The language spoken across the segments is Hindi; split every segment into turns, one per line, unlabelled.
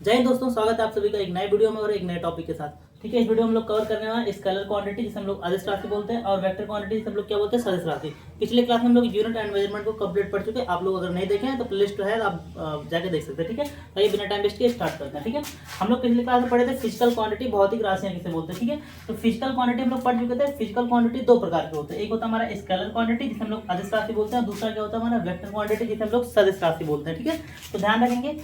जय हिंद दोस्तों, स्वागत है आप सभी का एक नए वीडियो में और एक नए टॉपिक के साथ। ठीक है, इस वीडियो में हम लोग कवर करने वाले हैं स्केलर क्वांटिटी जिसे हम लोग अदिश राशि बोलते हैं और वेक्टर क्वांटिटी जिसे हम लोग क्या बोलते हैं, सदिश राशि। पिछले क्लास में हम लोग यूनिट एंड मेजरमेंट को कंप्लीट पढ़ चुके हैं। आप लोग अगर नहीं देखे हैं तो प्लेलिस्ट है, आप जाके देख सकते हैं। ठीक है, तो ये बिना टाइम वेस्ट किए स्टार्ट करते हैं। ठीक है, हम लोग पिछले क्लास में पढ़े थे फिजिकल क्वांटिटी, भौतिक राशियां किसे बोलते हैं। ठीक है, तो फिजिकल क्वांटिटी हम लोग पढ़ चुके थे। फिजिकल क्वांटिटी दो प्रकार के होते हैं, एक होता है हमारा स्केलर क्वांटिटी जिसे हम लोग अदिश राशि बोलते हैं, दूसरा क्या होता है हमारा वेक्टर क्वांटिटी जिसे हम लोग सदिश राशि बोलते हैं। ठीक है, तो ध्यान रखेंगे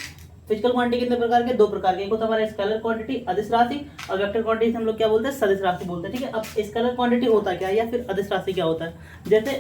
फिजिकल क्वांटिटी कितने प्रकार के, दो प्रकार के, एक होता है हमारा स्केलर क्वांटिटी अदिश राशि और वेक्टर क्वांटिटी हम लोग क्या बोलते हैं, सदिश राशि बोलते हैं। ठीक है, अब स्केलर क्वांटिटी होता क्या है या फिर अदिश राशि क्या होता है। जैसे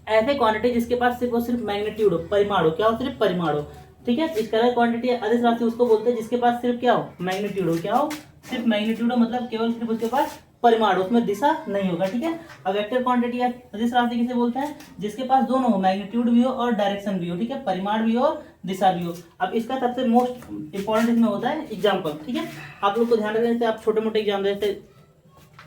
ऐसे क्वांटिटी जिसके पास सिर्फ और सिर्फ मैग्नीट्यूड हो, परिमाण हो, क्या हो, सिर्फ परिमाण हो। ठीक है, स्केलर क्वांटिटी अदिश राशि उसको बोलते हैं जिसके पास सिर्फ क्या हो, मैग्नीट्यूड हो, क्या हो, सिर्फ मैग्नीट्यूड हो, मतलब केवल सिर्फ उसके पास परिमाण, उसमें दिशा नहीं होगा। ठीक है, अब वेक्टर क्वांटिटी या अदिश राशि किसे बोलते हैं, जिसके पास दोनों हो, मैग्नीट्यूड भी हो और डायरेक्शन भी हो। ठीक है, परिमाण भी हो और दिशा भी हो। अब इसका सबसे मोस्ट इंपॉर्टेंट इसमें होता है एग्जाम्पल। ठीक है, आप लोग को ध्यान रखना, जैसे आप छोटे मोटे एग्जाम जैसे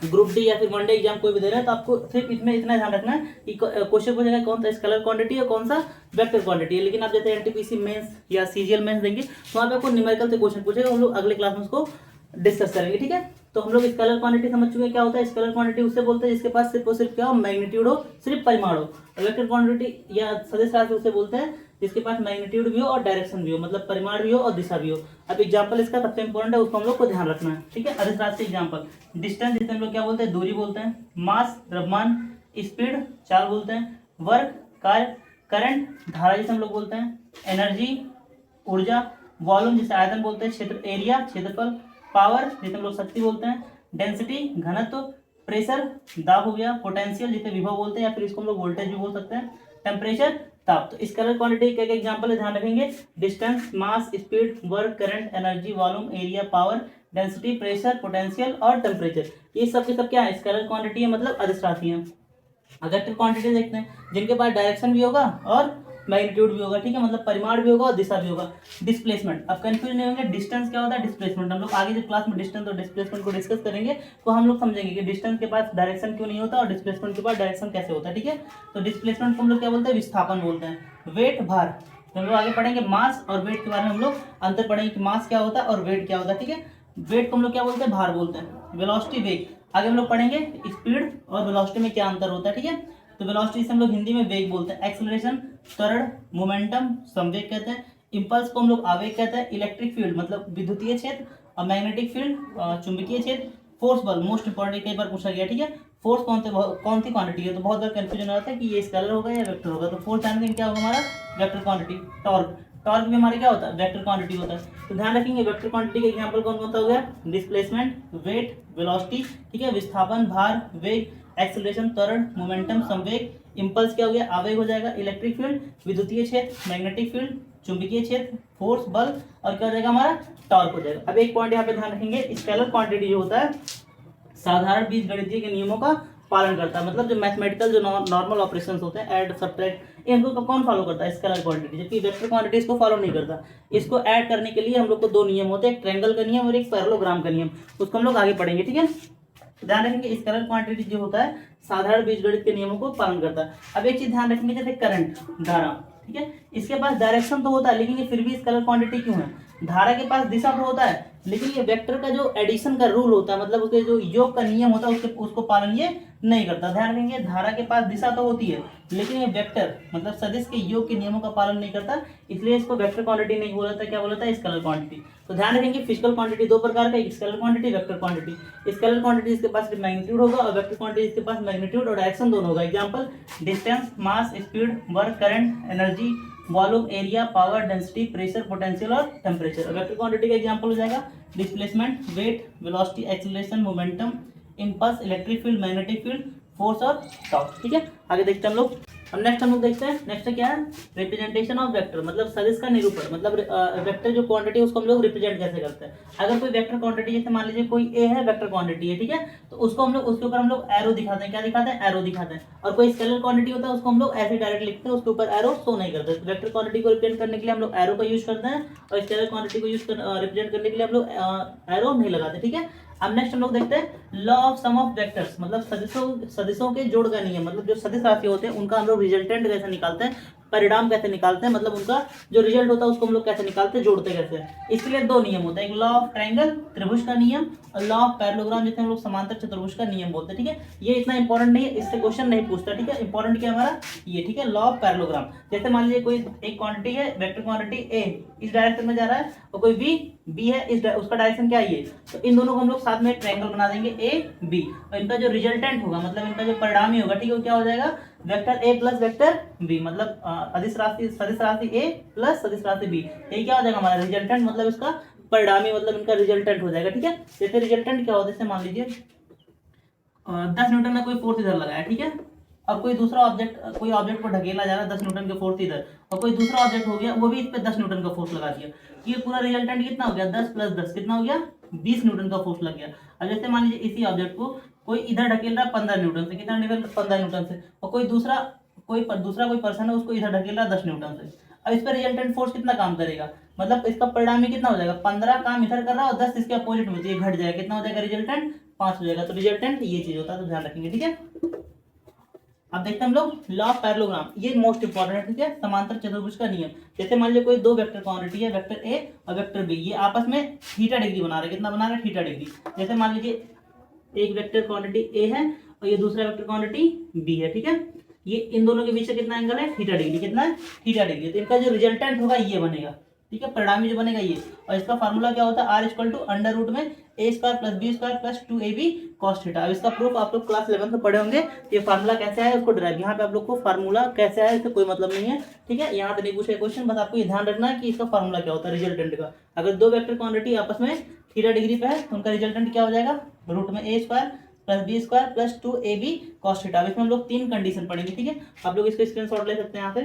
ग्रुप डी या फिर वनडे एग्जाम कोई भी दे रहे हैं तो आपको सिर्फ इसमें इतना ध्यान रखना है कि क्वेश्चन पूछेगा कौन सा स्केलर क्वांटिटी है, कौन सा वेक्टर क्वांटिटी है। लेकिन आप जैसे एनटीपीसी मेंस या सीजीएल मेंस देंगे तो वहाँ पे आपको न्यूमेरिकल से क्वेश्चन पूछेगा, हम लोग अगले क्लास में उसको डिस्कस करेंगे। ठीक है, तो हम लोग स्केलर क्वांटिटी समझ चुके हैं क्या होता है। स्केलर क्वांटिटी उससे बोलते हैं जिसके पास सिर्फ और सिर्फ क्या हो, मैग्नीट्यूड हो, सिर्फ परिमाण हो। वेक्टर क्वांटिटी या सदिश राशि उसे बोलते हैं जिसके पास मैग्नीट्यूड भी हो और डायरेक्शन भी हो, मतलब परिमाण भी हो और दिशा भी हो। अब एग्जांपल इसका सबसे इंपॉर्टेंट है, उसको हम लोग को ध्यान रखना है। ठीक है, अदिश राशि एग्जांपल डिस्टेंस जिसे हम लोग क्या बोलते हैं, दूरी बोलते हैं। मास द्रव्यमान, स्पीड चाल बोलते हैं। वर्क कार्य, करंट धारा जिसे हम लोग बोलते हैं। एनर्जी ऊर्जा, वॉल्यूम जिसे आयतन बोलते हैं, क्षेत्र एरिया क्षेत्रफल, पावर जिसे हम लोग शक्ति बोलते हैं, डेंसिटी घनत्व, प्रेशर दाब हो गया, पोटेंशियल जिसे विभव बोलते हैं या फिर इसको हम लोग वोल्टेज भी बोल सकते हैं, टेम्परेचर ताप। तो स्केलर क्वांटिटी के एग्जांपल है, ध्यान रखेंगे। Distance, mass, speed, work, current, energy, volume, area, power, density, pressure, potential और टेम्परेचर, ये सब के सब क्या है, स्केलर क्वांटिटी है, मतलब अदिश राशि है। वेक्टर क्वांटिटी देखते हैं जिनके पास डायरेक्शन भी होगा और मैग्नीट्यूड भी होगा। ठीक है, मतलब परिमाण भी होगा और दिशा भी होगा। डिस्प्लेसमेंट, अब कंफ्यूज नहीं होंगे, डिस्टेंस क्या होता है, डिस्प्लेसमेंट। हम लोग आगे जब क्लास में डिस्टेंस और डिस्प्लेसमेंट को डिस्कस करेंगे तो हम लोग समझेंगे कि डिस्टेंस के पास डायरेक्शन क्यों नहीं होता और डिस्प्लेसमेंट के पास डायरेक्शन कैसे होता है। ठीक है, तो डिस्प्लेसमेंट को हम लोग क्या बोलते हैं, विस्थापन बोलते हैं। वेट भार, तो हम लोग आगे पढ़ेंगे मास और वेट के बारे में, हम लोग अंतर पढ़ेंगे कि मास क्या होता है और वेट क्या होता है। ठीक है, वेट को हम लोग क्या बोलते हैं, भार बोलते हैं। वेलोसिटी वेग, आगे हम लोग पढ़ेंगे स्पीड और वेलोसिटी में क्या अंतर होता है। ठीक है, तो वेलोसिटी से हम लोग हिंदी में वेग बोलते हैं। एक्सेलरेशन त्वरण, मोमेंटम संवेग कहते हैं। इंपल्स को हम लोग आवेग कहते हैं। इलेक्ट्रिक फील्ड मतलब विद्युतीय क्षेत्र और मैग्नेटिक फील्ड चुंबकीय क्षेत्र। फोर्स बल मोस्ट इंपॉर्टेंट, कई बार पूछा गया। ठीक है, फोर्स कौन सी क्वांटिटी है, तो बहुत बार कंफ्यूजन हो जाता है कि ये स्केलर होगा या वेक्टर होगा। तो फोर्स जानते हैं क्या होगा हमारा, वेक्टर क्वांटिटी। टॉर्क, टॉर्क भी हमारे क्या होता है, वेक्टर क्वांटिटी होता है। तो ध्यान रखेंगे वेक्टर क्वांटिटी के एग्जांपल कौन कौन सा हो गया, डिस्प्लेसमेंट, वेट, वेलोसिटी। ठीक है, विस्थापन, भार, वेग, एक्सेलरेशन त्वरण, मोमेंटम संवेग। इंपल्स क्या हो गया, आवेग हो जाएगा। इलेक्ट्रिक फील्ड विद्युतीय क्षेत्र, मैग्नेटिक फील्ड चुंबकीय क्षेत्र, फोर्स बल और क्या हो जाएगा हमारा, टॉर्क हो जाएगा। अब एक पॉइंट यहाँ पे ध्यान रखेंगे, स्केलर क्वांटिटी जो होता है साधारण बीजगणितीय के नियमों का पालन करता है। मतलब जो मैथमेटिकल जो नॉर्मल ऑपरेशंस होते हैं, ऐड सब्ट्रैक्ट, इनको कौन फॉलो करता है, स्केलर क्वांटिटी। जबकि वेक्टर क्वांटिटी इसको फॉलो नहीं करता। इसको ऐड करने के लिए हम लोग को दो नियम होते हैं, एक ट्रायंगल का नियम और एक पैरेललोग्राम का नियम। उसको हम लोग आगे पढ़ेंगे। ठीक है, ध्यान रखेंगे स्केलर क्वांटिटी जो होता है साधारण बीजगणित के नियमों को पालन करता है। अब एक चीज ध्यान रखेंगे, जैसे करंट धारा, ठीक है, इसके पास डायरेक्शन तो होता है लेकिन ये फिर भी स्केलर क्वांटिटी क्यों है। धारा के पास दिशा तो होता है लेकिन ये वेक्टर का जो एडिशन का रूल होता है, मतलब उसके जो योग का नियम होता है उसको पालन ये नहीं करता। ध्यान रखेंगे, धारा के पास दिशा तो होती है लेकिन ये वेक्टर मतलब सदिश के योग के नियमों का पालन नहीं करता, इसलिए इसको वेक्टर क्वांटिटी नहीं बोला था, क्या बोला था, स्केलर क्वांटिटी। तो ध्यान रखेंगे फिजिकल क्वांटिटी दो प्रकार का, scalar quantity, vector quantity. Scalar quantity इसके पास मैग्नीट्यूड होगा और वेक्टर क्वांटिटी इसके पास मैग्नीट्यूड और डायरेक्शन दोनों होगा। Example distance, mass, speed, work, current, energy, volume, area, power, density, pressure, potential और टेम्परेचर। वेक्टर क्वांटिटी का एग्जांपल हो जाएगा displacement, weight, velocity, acceleration, momentum, impulse, electric field, magnetic field, force और टॉर्क। ठीक है, आगे देखते हैं हम लोग। अब नेक्स्ट हम लोग देखते हैं, नेक्स्ट क्या है, रिप्रेजेंटेशन ऑफ वेक्टर, मतलब सदिश का निरूपण। मतलब वेक्टर जो क्वांटिटी है उसको हम लोग रिप्रेजेंट कैसे करते हैं। अगर कोई वेक्टर क्वांटिटी, जैसे मान लीजिए कोई ए है, वेक्टर क्वांटिटी है, ठीक है, तो उसको हम लोग उसके ऊपर हम लोग एरो दिखाते हैं। क्या दिखाते हैं, एरो दिखाते हैं। और कोई स्केलर क्वांटिटी होता है उसको हम लोग ऐसे डायरेक्ट लिखते हैं, उसके ऊपर एरो शो नहीं करते। तो वेक्टर क्वांटिटी को रिप्रेजेंट करने के लिए हम लोग एरो का यूज करते हैं और स्केलर क्वांटिटी को रिप्रेजेंट करने के लिए हम लोग एरो नहीं लगाते। ठीक है, अब नेक्स्ट हम लोग देखते हैं law of sum of vectors, मतलब सदिशों के जोड़ का नियम। मतलब जो सदिश राशि होते हैं उनका हम लोग रिजल्टेंट कैसे निकालते हैं, परिणाम कैसे निकालते हैं, मतलब उनका जो रिजल्ट होता है उसको हम लोग कैसे निकालते हैं, जोड़ते कैसे हैं। इसके लिए दो नियम होते हैं, एक लॉ ऑफ ट्रायंगल त्रिभुज का नियम और लॉ ऑफ पैरेललोग्राम जिसे हम लोग समांतर चतुर्भुज का नियम बोलते हैं। ठीक है, ये इतना इंपॉर्टेंट नहीं है, इससे क्वेश्चन नहीं पूछता। ठीक है, इंपॉर्टेंट क्या हमारा ये, ठीक है, लॉ ऑफ पैरेललोग्राम। जैसे मान लीजिए कोई एक क्वांटिटी है, वेक्टर क्वांटिटी ए इस डायरेक्शन में जा रहा है और कोई बी है, उसका डायरेक्शन क्या है ये, तो इन दोनों को हम लोग साथ में ट्रायंगल बना देंगे ए बी, और इनका जो रिजल्टेंट होगा, मतलब इनका जो परिणामी होगा, ठीक है, वो क्या हो जाएगा, vector A plus vector B, मतलब अदिश राशि सदिश राशि ए प्लस सदिश राशि बी, ये क्या हो जाएगा हमारा रिजल्टेंट, मतलब इसका परिणामी, मतलब इनका रिजल्टेंट हो जाएगा। ठीक है, जैसे रिजल्टेंट क्या होता है, जैसे मान लीजिए 10 न्यूटन ने कोई फोर्स इधर लगाया, ठीक है, अब कोई दूसरा ऑब्जेक्ट, कोई ऑब्जेक्ट को ढकेला जा रहा है 10 न्यूटन के फोर्स इधर, और कोई दूसरा ऑब्जेक्ट हो गया वो भी इस पे 10 न्यूटन का फोर्स लगा दिया, ये पूरा रिजल्टेंट कितना हो गया, 10 प्लस 10 कितना हो गया, 20 न्यूटन का फोर्स लग गया। अब जैसे मान लीजिए इसी ऑब्जेक्ट को कोई इधर ढकेल रहा है 15 न्यूटन से, कितना न्यूटन, 15 न्यूटन से, और कोई दूसरा कोई पर्सन है उसको इधर ढकेल रहा है 10 न्यूटन से। अब इस पर रिजल्टेंट फोर्स कितना काम करेगा, मतलब इसका परिणामी कितना हो जाएगा, 15 काम इधर कर रहा है और 10 इसके अपोजिट में, ये घट जाएगा, कितना हो जाएगा रिजल्टेंट, 5 हो जाएगा। तो रिजल्टेंट ये चीज होता है, तो ध्यान रखेंगे। ठीक है, अब देखते हैं हम लोग लॉ ऑफ पैरेललोग्राम, ये मोस्ट इंपॉर्टेंट है। ठीक है, समांतर चतुर्भुज का नियम। जैसे मान लीजिए कोई दो वेक्टर क्वांटिटी है, वेक्टर ए और वेक्टर बी, ये आपस में थीटा डिग्री बना रहे हैं, कितना बना रहे हैं, थीटा डिग्री। जैसे मान लीजिए एक वेक्टर क्वांटिटी ए है और ये दूसरा वेक्टर क्वांटिटी बी है। ठीक है, ये इन दोनों के बीच से कितना एंगल है, थीटा डिग्री, कितना है, थीटा डिग्री। तो इनका जो रिजल्टेंट होगा ये बनेगा। ठीक है, परिणामी जो बनेगा ये, और इसका फार्मूला क्या होता है, R equal to under root में A square plus B square plus 2ab cos theta. अब इसका प्रूफ आप लोग क्लास 11 में पढ़े होंगे, ये फार्मूला कैसे है उसको ड्राइव, यहाँ पे आप लोग को फार्मूला कैसे है इससे कोई मतलब नहीं है। ठीक है, यहाँ पे नहीं पूछे क्वेश्चन, बस आपको ये ध्यान रखना है कि इसका फार्मूला क्या होता है रिजल्टेंट का। अगर दो वेक्टर क्वांटिटी आपस में थीटा डिग्री पे है तो उनका रिजल्टेंट क्या हो जाएगा, रूट में A square plus B square plus 2ab cos theta. इसमें हम लोग 3 कंडीशन पढ़ेंगे। ठीक है, आप लोग इसका स्क्रीनशॉट ले सकते हैं यहाँ से।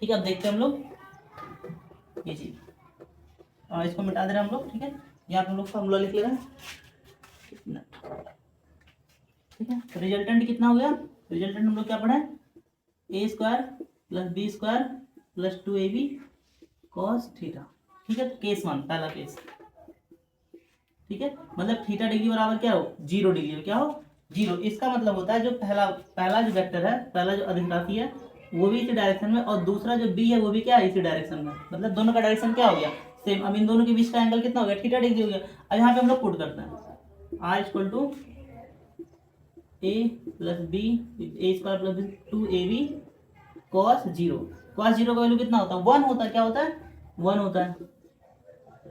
ठीक है, अब देखते हैं हम लोग ये चीज, और इसको मिटा दे रहे हैं हम लोग। ठीक है, यहाँ पे हम लोग फार्मूला लिख ले रहे हैं। ठीक है, तो रिजल्टेंट कितना हो गया, रिजल्टेंट हम लोग क्या पढ़ा है, ए square plus B square plus 2ab cos theta. ठीक है, केस 1 पहला केस। ठीक है, मतलब थीटा डिग्री बराबर क्या हो, 0 डिग्री, क्या हो, 0। इसका मतलब होता है जो पहला जो वेक्टर है, पहला जो अधिक राशि है वो भी इसी डायरेक्शन में, और दूसरा जो बी है वो भी क्या है, इसी डायरेक्शन में, मतलब दोनों का डायरेक्शन क्या हो गया, सेम। अब इन दोनों के बीच का एंगल कितना हो गया, थीटा डिग्री हो गया। अब यहाँ पे हम लोग पुट करते हैं R equal to A plus B A square plus 2ab cos 0। Cos 0 का वैल्यू कितना होता है, 1 होता है, क्या होता है, 1 होता है।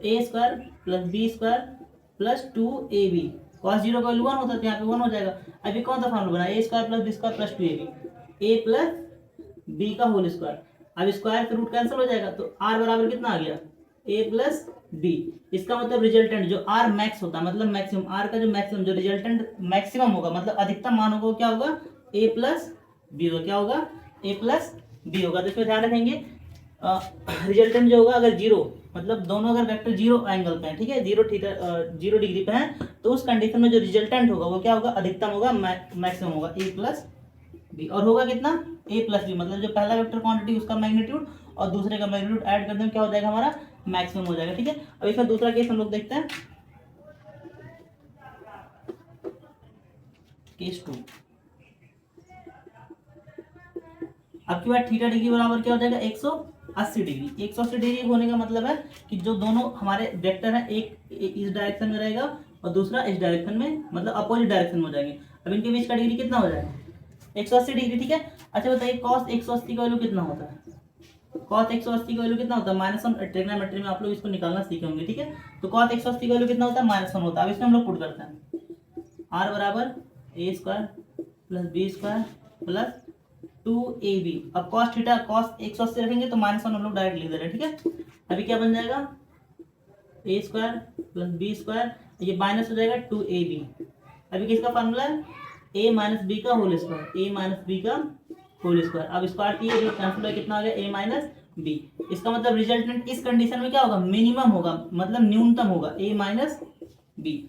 ए square plus B square plus 2ab cos 0 का वैल्यू 1 होता है, तो यहाँ पे 1 हो जाएगा। अभी कौन सा फॉर्मूला बना, a square plus B square plus 2ab, a plus b का होल स्क्वायर। अब स्क्वायर का रूट कैंसिल हो जाएगा, तो आर बराबर कितना आ गया, ए प्लस बी। इसका मतलब रिजल्टेंट जो आर मैक्स होता है, मतलब मैक्सिमम, आर का जो मैक्सिमम जो रिजल्टेंट मैक्सिमम होगा, मतलब अधिकतम मान होगा, क्या होगा, ए प्लस बी होगा, क्या होगा, ए प्लस बी होगा। तो इसमें ध्यान रखेंगे रिजल्टेंट जो होगा, अगर 0, मतलब दोनों अगर वेक्टर 0 एंगल पे हैं, ठीक है, 0 डिग्री पे हैं, तो उस कंडीशन में जो रिजल्टेंट होगा वो क्या होगा, अधिकतम होगा, मैक्सिमम होगा, ए प्लस बी। और होगा कितना, ए प्लस बी, मतलब जो पहला वेक्टर क्वांटिटी उसका मैग्नीट्यूड और दूसरे का मैग्नीट्यूड ऐड कर दें, क्या हो जाएगा हमारा, मैक्सिमम हो जाएगा। ठीक है, अब इसका दूसरा केस हम लोग देखते हैं, केस 2। अब की बार थीटा डिग्री बराबर क्या हो जाएगा, 180 डिग्री। 180 डिग्री होने का मतलब है कि जो दोनों हमारे वेक्टर हैं, एक इस डायरेक्शन में रहेगा और दूसरा इस डायरेक्शन में, मतलब अपोजिट डायरेक्शन में हो जाएंगे। अब इनके बीच का डिग्री कितना हो जाएगा, 180 डिग्री। ठीक है, अच्छा बताइए कॉस 180 का वैल्यू कितना होता है, कॉस 180 का वैल्यू कितना होता है, -1। ट्रिग्नोमेट्री में आप लोग इसको निकालना सीखे होंगे। ठीक है, तो कॉस 180 का वैल्यू कितना होता है, -1 होता है। अब इसमें हम लोग पुट करते हैं आर बराबर a square plus B square plus 2ab। अब कॉस थीटा कॉस 180 रखेंगे तो -1 हम लोग डायरेक्ट लिख दे रहे हैं। ठीक है, अभी क्या बन जाएगा, A square plus B square, ये माइनस हो जाएगा 2ab। अभी किसका फार्मूला है, a माइनस बी का whole square, a minus B का होल स्क्वायर। अब स्क्वायर की जो कैंसिल है कितना हो गया, a माइनस बी। इसका मतलब रिजल्टेंट इस कंडीशन में क्या होगा, मिनिमम होगा, मतलब न्यूनतम होगा, a माइनस बी।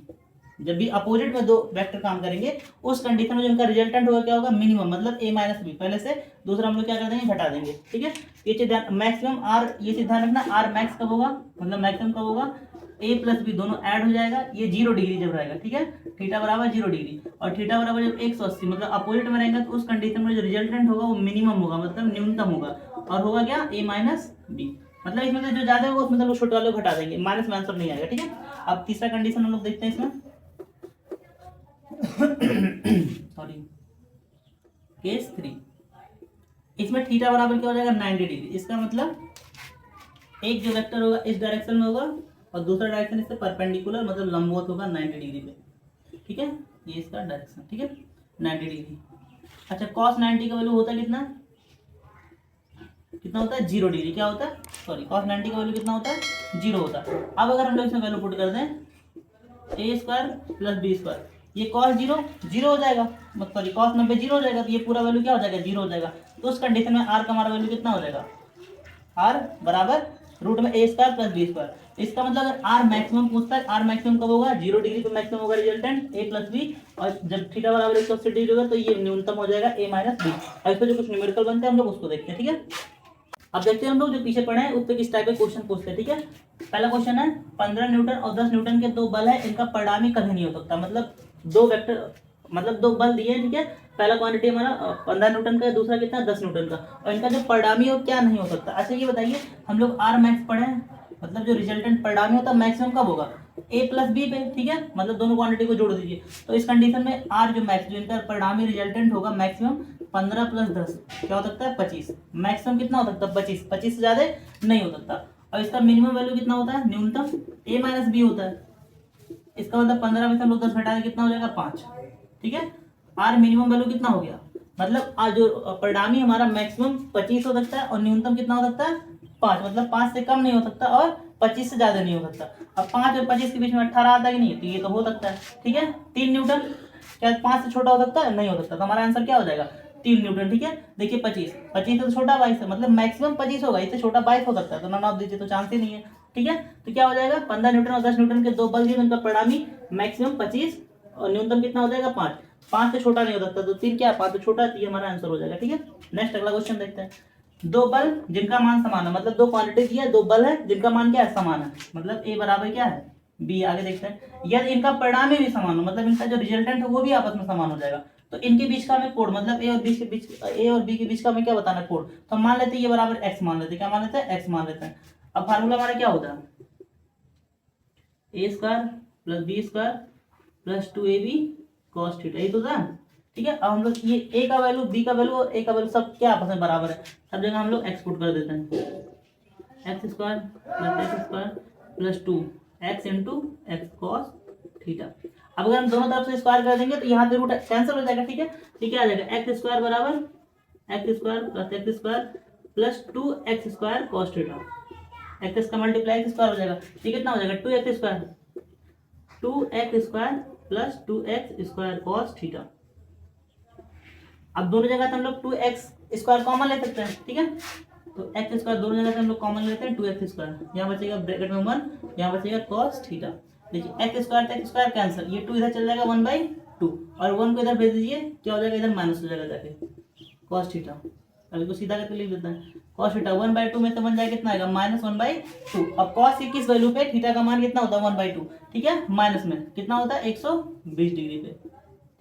जब भी अपोजिट में दो वेक्टर काम करेंगे उस कंडीशन में जो उनका रिजल्टेंट होगा क्या होगा, मिनिमम, मतलब a माइनस बी। पहले से दूसरा हम लोग क्या कर देंगे, घटा देंगे। ठीक है, ये चीज मैक्सिमम आर, ये चीज ध्यान रखना, आर मैक्स कब होगा, मतलब मैक्सिमम कब होगा, ए प्लस बी दोनों ऐड हो जाएगा, ये 0 डिग्री जब रहेगा, ठीक है, थीटा बराबर 0 डिग्री और थीटा बराबर जब 180 मतलब अपोजिट में रहेगा, तो उस कंडीशन में जो रिजल्टेंट होगा वो मिनिमम होगा, मतलब न्यूनतम होगा, और होगा क्या ए माइनस बी, मतलब इसमें से जो ज्यादा होगा उसमें से लोग छोटे वाले को घटा देंगे, माइनस में आंसर नहीं आएगा, ठीक है। अब तीसरा कंडीशन हम लोग देखते हैं इसमें सॉरी केस 3, इसमें थीटा बराबर क्या हो जाएगा 90 डिग्री, इसका मतलब एक जो वेक्टर होगा इस डायरेक्शन में होगा और दूसरा डायरेक्शन इससे परपेंडिकुलर मतलब लंबवत होगा 90 डिग्री पे, ठीक है, ये इसका डायरेक्शन, ठीक है 90 डिग्री। अच्छा cos 90 का वैल्यू होता है कितना, कितना होता है 0 डिग्री, क्या होता है सॉरी cos 90 का वैल्यू कितना होता है 0 होता है। अब अगर हम लोग इसमें वैल्यू पुट कर दें ए स्क्वायर प्लस बी स्क्वायर, ये cos 0 हो जाएगा, सॉरी cos 90 0 हो जाएगा, तो ये पूरा वैल्यू क्या हो जाएगा 0 हो जाएगा। तो उस कंडीशन में r का हमारा वैल्यू कितना हो जाएगा, r बराबर रूट में A square plus B square. इसका मतलब अगर आर मैक्सिमम पूछता है, आर मैक्सिमम कब होगा 0 डिग्री पे मैक्सिमम होगा रिजल्टेंट ए प्लस बी, और जब थीटा बराबर 180 डिग्री होगा तो ये न्यूनतम हो जाएगा ए माइनस बी। और इसमें जो कुछ न्यूमेरिकल बनते हैं हम लोग उसको देखते हैं, ठीक है। अब देखते हैं हम लोग जो पीछे पढ़े हैं उस पर किस टाइप के क्वेश्चन पूछते हैं, ठीक है। पहला क्वेश्चन है 15 न्यूटन और 10 न्यूटन के दो बल है, इनका परिणामी कभी नहीं हो सकता, मतलब दो वेक्टर मतलब दो बल दिए हैं, ठीक है। पहला क्वांटिटी हमारा 15 न्यूटन का है, दूसरा कितना 10 न्यूटन का, और इनका जो परिणामी हो क्या नहीं हो सकता। अच्छा ये बताइए हम लोग आर मैक्स पढ़े हैं, मतलब जो रिजल्टेंट परिणामी होता है मैक्सिमम कब होगा ए प्लस बी पे, ठीक है, मतलब दोनों क्वांटिटी को जोड़ दीजिए। तो इस कंडीशन में आर जो मैक्स जो इनका परिणामी रिजल्टेंट होगा मैक्सिमम 15 प्लस 10 क्या हो सकता है 25, मैक्सिमम कितना हो सकता है 25, 25 से ज्यादा नहीं हो सकता। और इसका मिनिमम वैल्यू कितना होता है न्यूनतम ए माइनस बी होता है। इसका मतलब 15 में से हम लोग 10 घटा दें कितना हो जाएगा 5, ठीक है। आर मिनिमम वैल्यू कितना हो गया, मतलब आज जो परिणामी हमारा मैक्सिमम 25 हो सकता है और न्यूनतम कितना हो सकता है 5, मतलब 5 से कम नहीं हो सकता और 25 से ज्यादा नहीं हो सकता। अब 5 और 25 के बीच में 18 आता है कि नहीं, तो ये तो हो सकता है, ठीक है। 3 न्यूटन क्या 5 से छोटा हो सकता है, नहीं हो सकता, तो हमारा आंसर क्या हो जाएगा 3 न्यूटन, ठीक है। देखिए 25 से छोटा 22 है, मतलब मैक्सिमम 25 होगा, इससे छोटा 22 हो सकता है, तो नन ऑफ दीजिए तो चांस ही नहीं है, ठीक है। तो क्या हो जाएगा 15 न्यूटन और 10 न्यूटन के दो बल दिए, उनका परिणामी मैक्सिमम 25 और न्यूनतम कितना हो जाएगा 5, 5 से छोटा नहीं हो सकता, तो 3 क्या 5 से छोटा, तो ये हमारा आंसर हो जाएगा, ठीक है। नेक्स्ट अगला क्वेश्चन देखते हैं। दो बल जिनका मान समान है, मतलब दो क्वांटिटी दी है, दो बल है जिनका मान क्या है समान है, मतलब ए बराबर क्या है बी। आगे देखते हैं यदि इनका परिणामी भी समान हो, मतलब इनका जो रिजल्टेंट है वो भी आपस में समान हो जाएगा, तो इनके बीच का हमें कोण, मतलब ए और बी के बीच, ए और बी के बीच का हमें क्या बताना है कोण, तो हम मान लेते हैं ये बराबर एक्स मान लेते हैं, क्या मान लेते हैं एक्स मान लेते हैं। अब फार्मूला हमारा क्या होता है ए square plus B square plus 2ab cos theta, ये तो था, ठीक है। अब हम लोग ये ए का वैल्यू बी का वैल्यू और ए का वैल्यू सब क्या आपस में बराबर है, सब जगह हम लोग एक्स पुट कर देते हैं, x square plus 2 x into x cos theta. अब अगर हम दोनों तरफ से स्क्वायर कर देंगे तो यहाँ पे रूट कैंसिल हो जाएगा, ठीक है। तो क्या आ जाएगा एक्स स्क्वायर बराबर x square plus 2 x square cos theta, x का मल्टीप्लाई एक्स स्क्वायर हो जाएगा, ये कितना हो जाएगा 2x square plus 2x square cos theta. अब दोनों जगह से हम लोग 2x स्क्वायर कॉमन ले सकते हैं, ठीक है। तो x स्क्वायर दोनों जगह से हम लोग कॉमन लेते हैं 2x स्क्वायर, यहाँ बचेगा ब्रैकेट में 1, यहाँ बचेगा कॉस थीटा। देखिए x स्क्वायर कैंसिल, ये 2 इधर चल जाएगा 1/2 और 1 को इधर भेज दीजिए, क्या हो जाएगा इधर माइनस हो जाएगा जाके कॉस थीटा। अब इसको सीधा करके लिख देते हैं कॉस थीटा 1/2 में से बन जाएगा कितना आएगा -1/2। अब कॉस की किस वैल्यू पे थीटा का मान कितना होता है 1/2, ठीक है, माइनस में कितना होता है 120 डिग्री पे,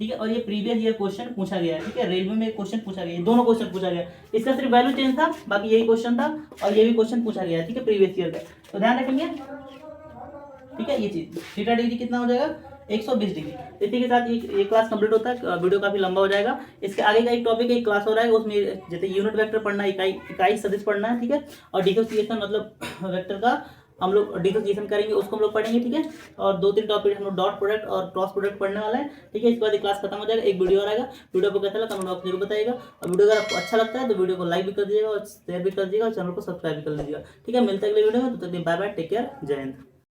ठीक है। और ये प्रीवियस ईयर क्वेश्चन पूछा गया है, ठीक है, रेलवे में एक क्वेश्चन पूछा गया है, दोनों क्वेश्चन पूछा गया है, इसका सिर्फ वैल्यू चेंज था, बाकी यही क्वेश्चन था और ये भी क्वेश्चन पूछा गया है, ठीक है, प्रीवियस ईयर का, तो ध्यान रखेंगे, ठीक है। ये चीज थीटा डिग्री कितना हो जाएगा 120 डिग्री। इसी के साथ ये क्लास कंप्लीट होता है, वीडियो काफी लंबा हो जाएगा। इसके आगे का एक टॉपिक एक क्लास हो रहा है, उसमें जैसे यूनिट वेक्टर पढ़ना है, इकाई सदिश पढ़ना है, ठीक है, और डिफरेंशिएशन मतलब वेक्टर का हम लोग डिफरेंशिएशन करेंगे, उसको हम लोग पढ़ेंगे, ठीक है। और 2-3 टॉपिक हम लोग डॉट प्रोडक्ट और क्रॉस प्रोडक्ट पढ़ने वाला है, ठीक है। इसके बाद क्लास खत्म हो जाएगा, एक वीडियो आएगा। वीडियो को कैसा लगा कमेंट बॉक्स में बताइएगा, और वीडियो अगर आपको अच्छा लगता है तो वीडियो को लाइक भी कर दीजिएगा और शेयर भी कर दीजिएगा और चैनल को सब्सक्राइब भी कर लीजिएगा, ठीक है। मिलते हैं अगले वीडियो में, तो बाय बाय, टेक केयर, जय हिंद।